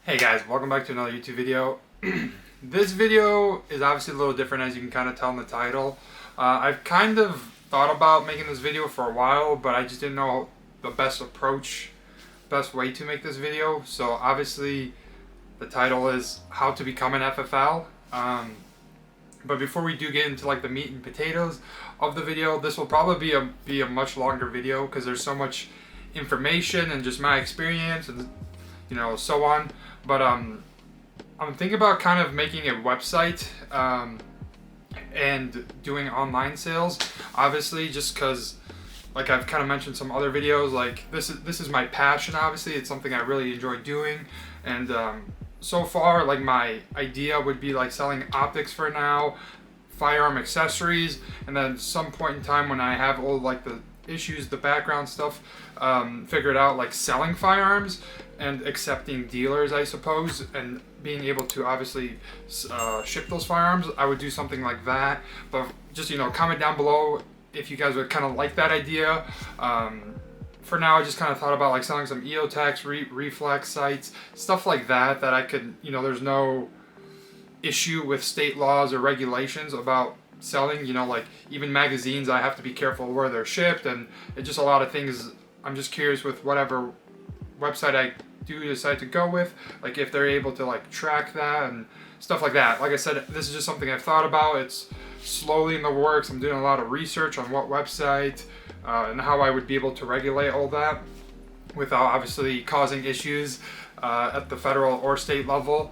Hey guys, welcome back to another YouTube video. This video is obviously a little different, as you can kind of tell in the title. I've kind of thought about making this video for a while, but I just didn't know the best way to make this video. So obviously the title is how to become an FFL. But before we do get into like the meat and potatoes of the video, this will probably be a much longer video because there's so much information and just my experience and so on. But I'm thinking about kind of making a website and doing online sales. Obviously, just because, like I've kind of mentioned some other videos, like this is my passion. Obviously, it's something I really enjoy doing, and so far, like my idea would be like selling optics for now, firearm accessories, and then some point in time when I have all like the issues, the background stuff figured out, like selling firearms and accepting dealers, I suppose, and being able to obviously ship those firearms. I would do something like that. But just comment down below if you guys would kind of like that idea. For now, I just kind of thought about like selling some EOTechs, reflex sights, stuff like that I could, there's no issue with state laws or regulations about selling. Like even magazines, I have to be careful where they're shipped, and it's just a lot of things. I'm just curious with whatever website I do decide to go with, like if they're able to like track that and stuff like that. Like I said, this is just something I've thought about. It's slowly in the works. I'm doing a lot of research on what website and how I would be able to regulate all that without obviously causing issues at the federal or state level.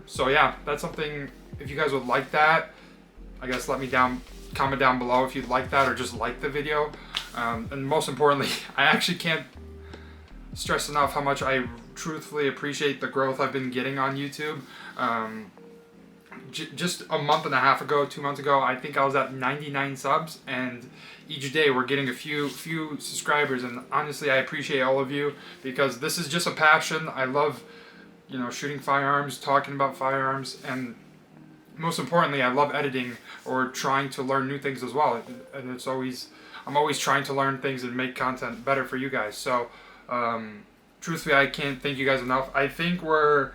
So yeah, that's something. If you guys would like that, I guess comment down below if you'd like that or just like the video. And most importantly, I actually can't stress enough how much I truthfully appreciate the growth I've been getting on YouTube. Just a month and a half ago, 2 months ago, I think I was at 99 subs, and each day we're getting a few subscribers, and honestly I appreciate all of you because this is just a passion. I love shooting firearms, talking about firearms, and most importantly, I love editing or trying to learn new things as well. And I'm always trying to learn things and make content better for you guys. So truthfully, I can't thank you guys enough. I think we're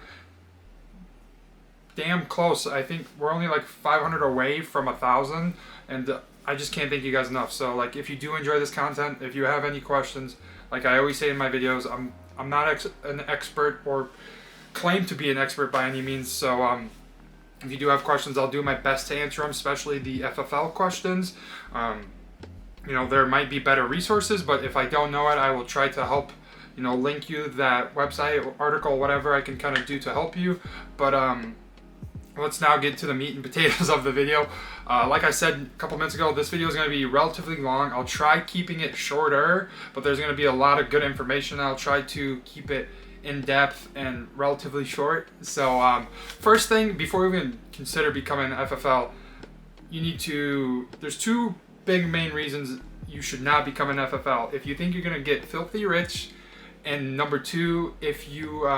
damn close. I think we're only like 500 away from 1,000, and I just can't thank you guys enough. So like, if you do enjoy this content, if you have any questions, like I always say in my videos, I'm not an expert or claim to be an expert by any means. So if you do have questions, I'll do my best to answer them, especially the FFL questions. There might be better resources, but if I don't know it, I will try to help, link you that website, article, whatever I can kind of do to help you. But let's now get to the meat and potatoes of the video. Like I said a couple minutes ago, this video is going to be relatively long. I'll try keeping it shorter, but there's going to be a lot of good information. I'll try to keep it in depth and relatively short. So first thing, before we even consider becoming an FFL, there's two big main reasons you should not become an FFL. If you think you're going to get filthy rich, and number two, if you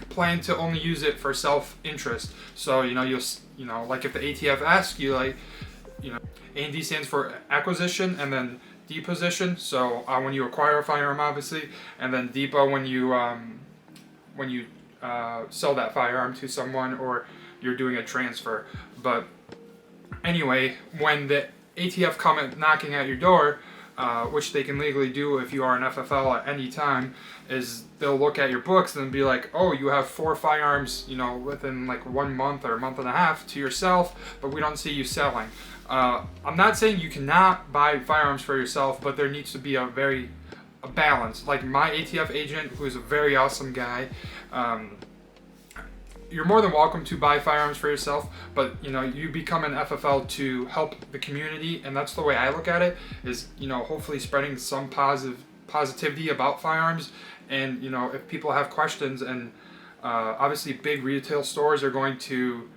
plan to only use it for self-interest. So you'll like if the ATF asks you, like A&D stands for acquisition, and then deposition. So when you acquire a firearm, obviously, and then depot when you sell that firearm to someone or you're doing a transfer. But anyway, when the ATF come knocking at your door, which they can legally do if you are an FFL at any time, is they'll look at your books and be like, oh, you have 4 firearms, within like 1 month or a month and a half to yourself, but we don't see you selling. I'm not saying you cannot buy firearms for yourself, but there needs to be a balance. Like my ATF agent, who is a very awesome guy, you're more than welcome to buy firearms for yourself, but you become an FFL to help the community, and that's the way I look at it, is hopefully spreading some positivity about firearms. And if people have questions, and obviously big retail stores are going to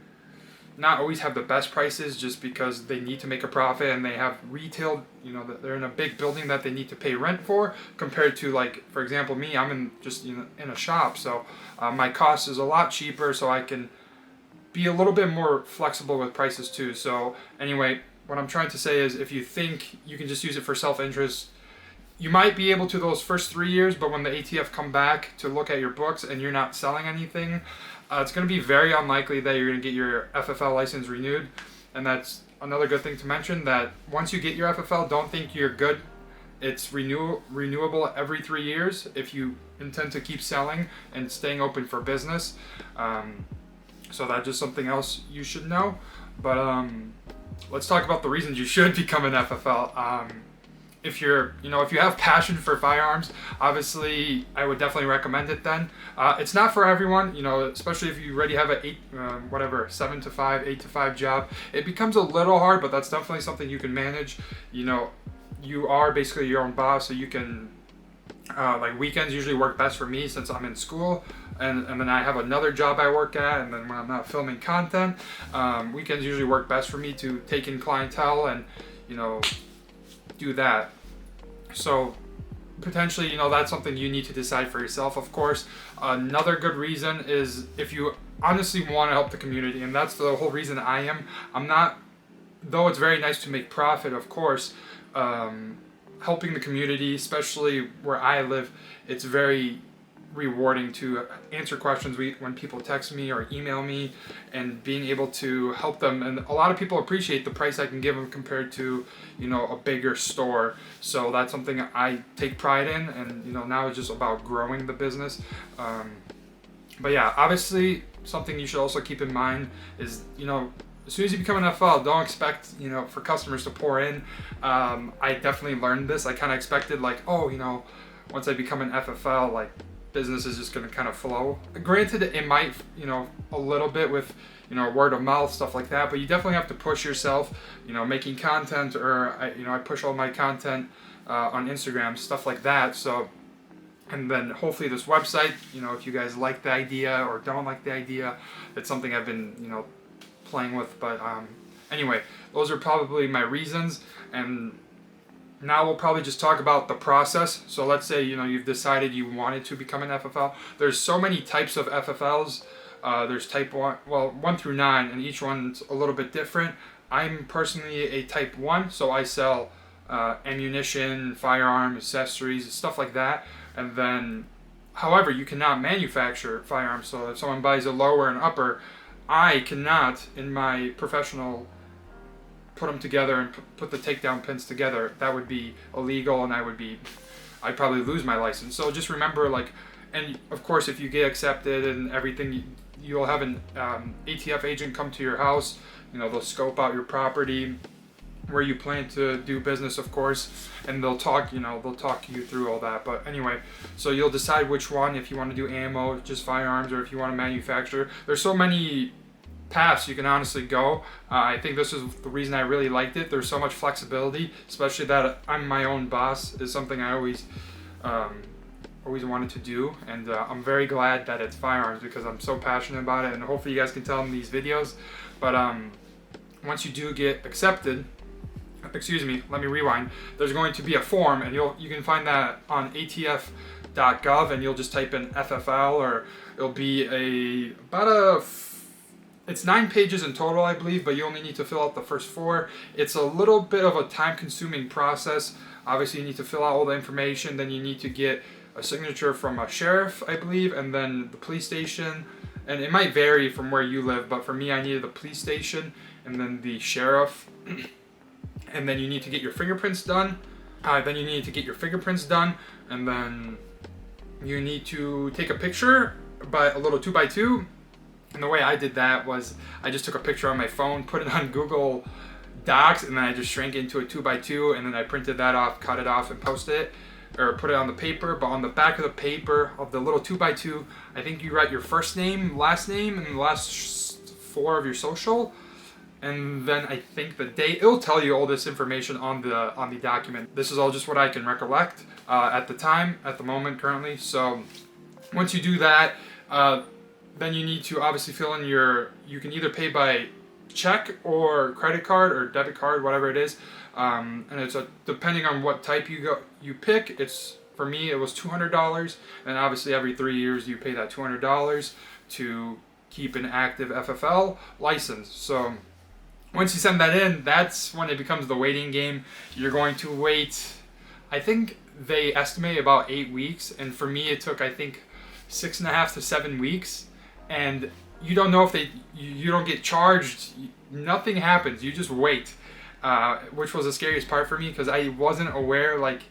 not always have the best prices just because they need to make a profit, and they have retail, they're in a big building that they need to pay rent for, compared to, like, for example, me, I'm in a shop, so my cost is a lot cheaper, so I can be a little bit more flexible with prices too. So anyway, what I'm trying to say is, if you think you can just use it for self-interest, you might be able to those first 3 years, but when the ATF come back to look at your books and you're not selling anything, it's going to be very unlikely that you're going to get your FFL license renewed. And that's another good thing to mention, that once you get your FFL, don't think you're good. It's renewable every 3 years if you intend to keep selling and staying open for business. So that's just something else you should know. But let's talk about the reasons you should become an FFL. If you're, if you have passion for firearms, obviously I would definitely recommend it then. It's not for everyone, especially if you already have a 7 to 5, 8 to 5 job. It becomes a little hard, but that's definitely something you can manage. You are basically your own boss, so you can, like weekends usually work best for me since I'm in school. And then I have another job I work at, and then when I'm not filming content, weekends usually work best for me to take in clientele and, do that. So potentially, that's something you need to decide for yourself, of course. Another good reason is if you honestly want to help the community, and that's the whole reason I'm not, though it's very nice to make profit, of course, helping the community, especially where I live, it's very rewarding to answer questions when people text me or email me, and being able to help them. And a lot of people appreciate the price I can give them compared to a bigger store. So that's something I take pride in, and now it's just about growing the business. But yeah, obviously something you should also keep in mind is as soon as you become an FL, don't expect for customers to pour in. I definitely learned this. I kind of expected once I become an FFL, like business is just going to kind of flow. Granted, it might, a little bit with, word of mouth, stuff like that, but you definitely have to push yourself, making content, or I push all my content on Instagram, stuff like that. So, and then hopefully this website, if you guys like the idea or don't like the idea, it's something I've been, playing with. But anyway, those are probably my reasons. And now we'll probably just talk about the process. So let's say, you've decided you wanted to become an FFL. There's so many types of FFLs. There's type 1 through 9, and each one's a little bit different. I'm personally a type 1, so I sell ammunition, firearm, accessories, stuff like that. And then, however, you cannot manufacture firearms. So if someone buys a lower and upper, I cannot, in my professional, put them together and put the takedown pins together. That would be illegal, and I'd probably lose my license. So just remember, and of course, if you get accepted and everything, you'll have an ATF agent come to your house. They'll scope out your property, where you plan to do business, of course, and they'll talk you through all that. But anyway, so you'll decide which one, if you want to do ammo, just firearms, or if you want to manufacture. There's so many paths you can honestly go. I think this is the reason I really liked it. There's so much flexibility, especially that I'm my own boss, is something I always wanted to do. And I'm very glad that it's firearms, because I'm so passionate about it, and hopefully you guys can tell in these videos. But once you do get accepted, let me rewind. There's going to be a form, and you can find that on atf.gov, and you'll just type in FFL, or it'll be it's 9 pages in total, I believe, but you only need to fill out the first 4. It's a little bit of a time-consuming process. Obviously, you need to fill out all the information. Then you need to get a signature from a sheriff, I believe, and then the police station. And it might vary from where you live, but for me, I needed the police station and then the sheriff. And then you need to get your fingerprints done. And then you need to take a picture, by a little 2x2. And the way I did that was I just took a picture on my phone, put it on Google Docs, and then I just shrank it into a 2x2, and then I printed that off, cut it off, and posted it, or put it on the paper. But on the back of the paper of the little 2x2, I think you write your first name, last name, and the last 4 of your social. And then I think the date. It'll tell you all this information on the document. This is all just what I can recollect at the moment, currently. So once you do that, then you need to obviously fill in you can either pay by check or credit card or debit card, whatever it is. And it's depending on what type you pick. For me, it was $200, and obviously every 3 years you pay that $200 to keep an active FFL license. So once you send that in, that's when it becomes the waiting game. You're going to wait. I think they estimate about 8 weeks, and for me it took, I think, 6.5 to 7 weeks. And you don't know if you don't get charged, nothing happens, you just wait, which was the scariest part for me, because I wasn't aware, like,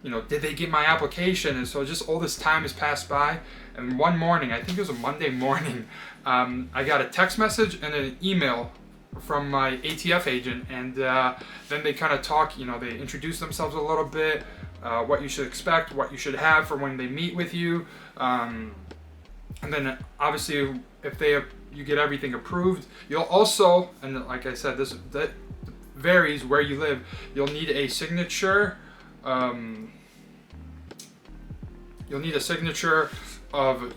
did they get my application? And so just all this time has passed by, and one morning, I think it was a Monday morning, I got a text message and an email from my ATF agent, and then they kind of talk, they introduce themselves a little bit, what you should expect, what you should have for when they meet with you, and then obviously if you get everything approved, you'll also, and like I said, that varies where you live, you'll need a signature. You'll need a signature of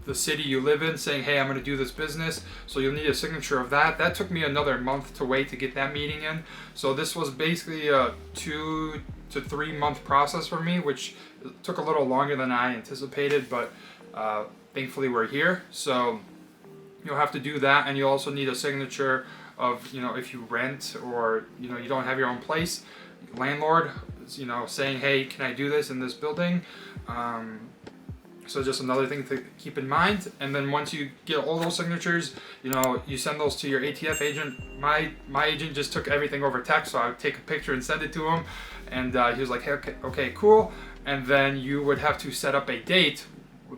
the city you live in, saying, hey, I'm going to do this business. So you'll need a signature of that. That took me another month to wait to get that meeting in. So this was basically a 2 to 3 month process for me, which took a little longer than I anticipated, but thankfully we're here. So you'll have to do that, and you'll also need a signature of, if you rent or, you don't have your own place, landlord, saying, hey, can I do this in this building? So just another thing to keep in mind. And then once you get all those signatures, you send those to your ATF agent. My agent just took everything over text, so I would take a picture and send it to him. And he was like, hey, okay, cool. And then you would have to set up a date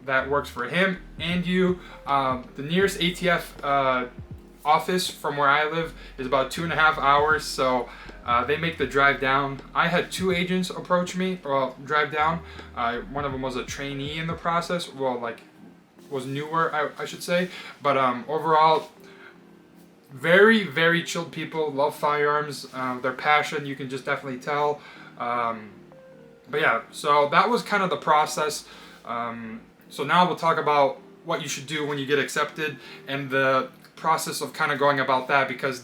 that works for him and you. The nearest ATF office from where I live is about 2.5 hours, so they make the drive down. I had 2 agents approach me, drive down. One of them was a trainee in the process, was newer, I should say, but overall, very, very chilled people, love firearms, their passion, you can just definitely tell. But yeah, so that was kind of the process. So now we'll talk about what you should do when you get accepted and the process of kind of going about that, because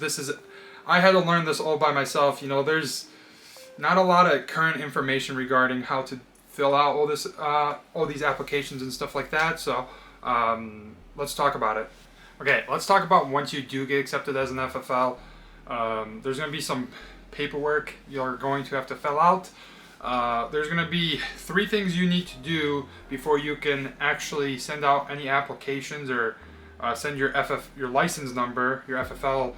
I had to learn this all by myself. There's not a lot of current information regarding how to fill out all these applications and stuff like that. So let's talk about it. Okay, let's talk about once you do get accepted as an FFL. There's going to be some paperwork you're going to have to fill out. There's going to be 3 things you need to do before you can actually send out any applications or send your license number, your FFL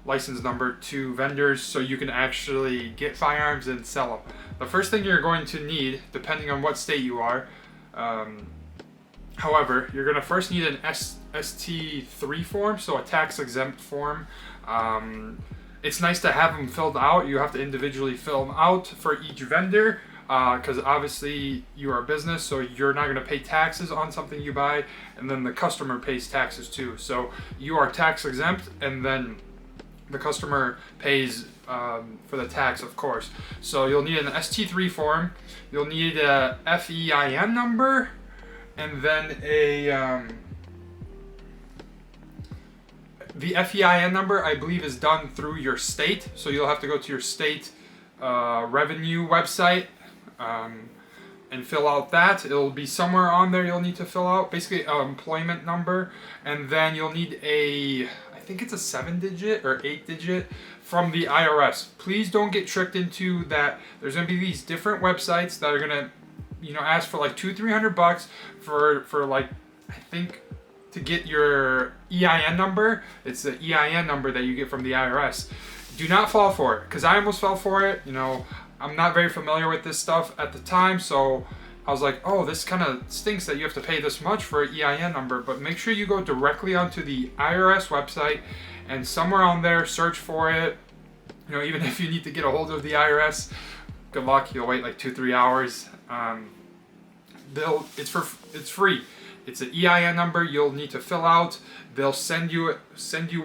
license number to vendors so you can actually get firearms and sell them. The first thing you're going to need, depending on what state you are, however, you're going to first need an ST3 form, so a tax exempt form. It's nice to have them filled out. You have to individually fill them out for each vendor, because obviously you are a business, so you're not going to pay taxes on something you buy, and then the customer pays taxes too. So you are tax exempt, and then the customer pays for the tax, of course. So you'll need an ST3 form, you'll need a FEIN number, and then the FEIN number, I believe, is done through your state, so you'll have to go to your state revenue website and fill out that. It'll be somewhere on there you'll need to fill out, basically an employment number, and then you'll need I think it's a 7-digit or 8-digit from the IRS. Please don't get tricked into that. There's going to be these different websites that are going to, ask for like $200-300 for like, I think, to get your EIN number. It's the EIN number that you get from the IRS. Do not fall for it, because I almost fell for it. I'm not very familiar with this stuff at the time, so I was like, oh, this kind of stinks that you have to pay this much for an EIN number. But make sure you go directly onto the IRS website, and somewhere on there, search for it. Even if you need to get a hold of the IRS, good luck. You'll wait like 2-3 hours. It's free. It's an EIN number you'll need to fill out. They'll send you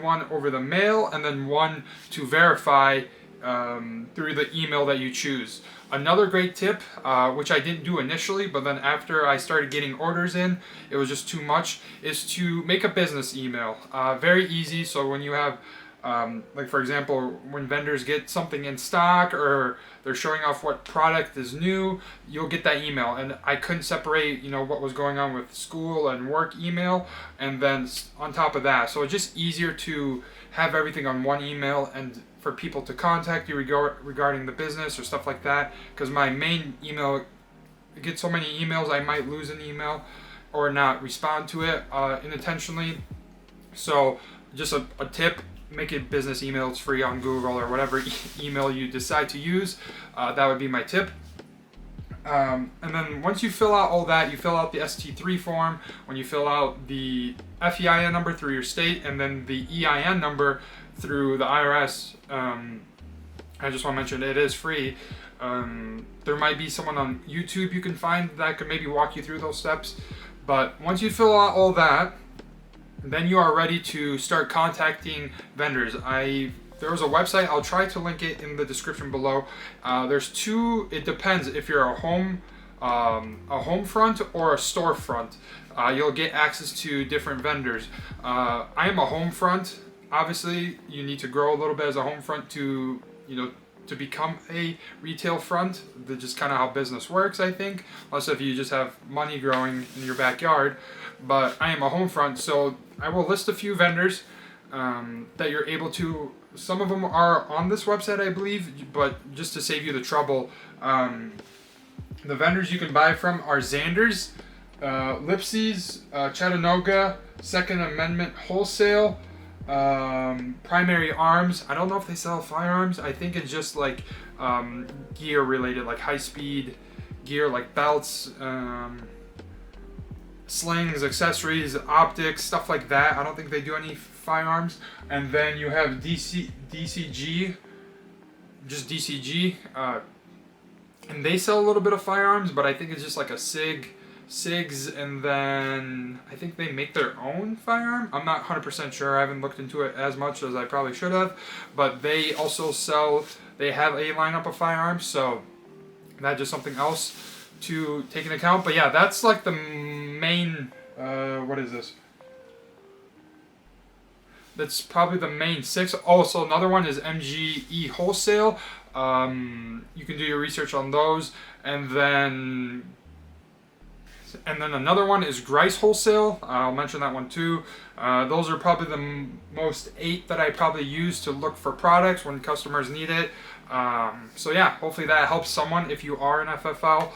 one over the mail, and then one to verify through the email that you choose. Another great tip, which I didn't do initially, but then after I started getting orders in, it was just too much, is to make a business email. Very easy. So when you have, like for example, when vendors get something in stock or they're showing off what product is new, you'll get that email. And I couldn't separate, what was going on with school and work email, and then on top of that. So it's just easier to have everything on one email, and for people to contact you regarding the business or stuff like that, because my main email, I get so many emails I might lose an email or not respond to it unintentionally. So just a tip, make it business email. It's free on Google or whatever email you decide to use. That would be my tip. And then once you fill out all that, you fill out the ST3 form. When you fill out the FEIN number through your state and then the EIN number through the IRS, I just want to mention it is free. There might be someone on YouTube you can find that could maybe walk you through those steps. But once you fill out all that, then you are ready to start contacting vendors. There was a website, I'll try to link it in the description below. There's two, it depends if you're a home front or a storefront. You'll get access to different vendors. I am a home front. Obviously, you need to grow a little bit as a home front to, to become a retail front. That's just kind of how business works, I think. Unless if you just have money growing in your backyard. But I am a home front, so I will list a few vendors that you're able to. Some of them are on this website, I believe, but just to save you the trouble, the vendors you can buy from are Xander's, Lipsy's, Chattanooga, Second Amendment Wholesale, Primary Arms. I don't know if they sell firearms. I think it's just like gear related, like high-speed gear, like belts, slings, accessories, optics, stuff like that. I don't think they do any firearms. And then you have DCG, just DCG, and they sell a little bit of firearms, but I think it's just like a SIGs, and then I think they make their own firearm. I'm not 100% sure. I haven't looked into it as much as I probably should have, but they also they have a lineup of firearms, so that's just something else to take into account. But yeah, that's like the main, what is this? That's probably the main 6. Also, another one is MGE Wholesale. You can do your research on those. And then another one is Grice Wholesale. I'll mention that one too. Those are probably the most 8 that I probably use to look for products when customers need it. So yeah, hopefully that helps someone if you are an FFL.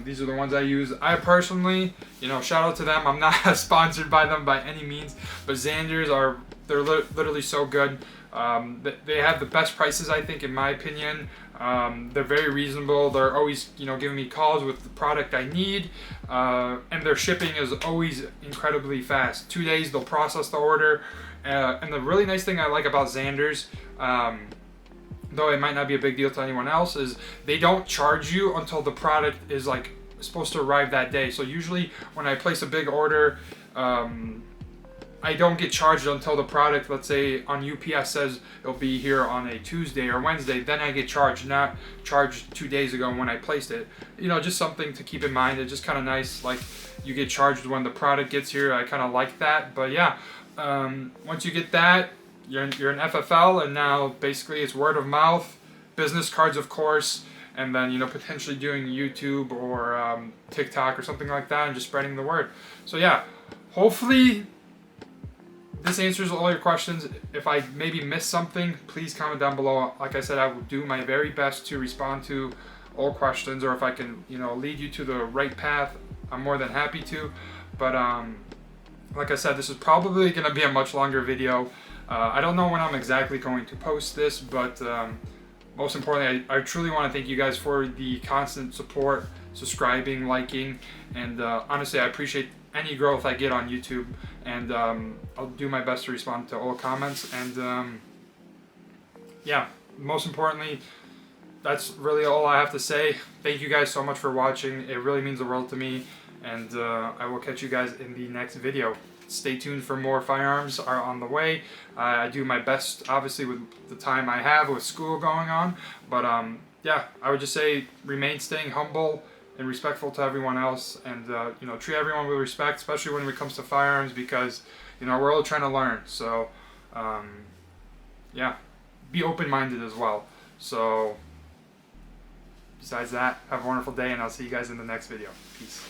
These are the ones I use. I personally, shout out to them. I'm not sponsored by them by any means, but Xander's they're literally so good. They have the best prices, I think, in my opinion. They're very reasonable. They're always, giving me calls with the product I need, and their shipping is always incredibly fast. 2 days, they'll process the order. And the really nice thing I like about Xander's, though it might not be a big deal to anyone else, is they don't charge you until the product is like supposed to arrive that day. So usually when I place a big order, I don't get charged until the product, let's say on UPS says it'll be here on a Tuesday or Wednesday, then I get charged, not charged 2 days ago when I placed it. Just something to keep in mind. It's just kind of nice, like you get charged when the product gets here. I kind of like that. But yeah, once you get that, you're an FFL, and now basically it's word of mouth, business cards, of course, and then potentially doing YouTube or TikTok or something like that, and just spreading the word. So yeah, hopefully this answers all your questions. If I maybe missed something, please comment down below. Like I said, I will do my very best to respond to all questions, or if I can lead you to the right path, I'm more than happy to. But like I said, this is probably going to be a much longer video. I don't know when I'm exactly going to post this, but most importantly, I truly want to thank you guys for the constant support, subscribing, liking, and honestly, I appreciate any growth I get on YouTube, and I'll do my best to respond to all comments. And yeah, most importantly, that's really all I have to say. Thank you guys so much for watching. It really means the world to me, and I will catch you guys in the next video. Stay tuned for more firearms are on the way. I do my best, obviously, with the time I have with school going on. But yeah, I would just say staying humble and respectful to everyone else, and treat everyone with respect, especially when it comes to firearms, because we're all trying to learn. So yeah, be open-minded as well. So besides that, have a wonderful day, and I'll see you guys in the next video. Peace.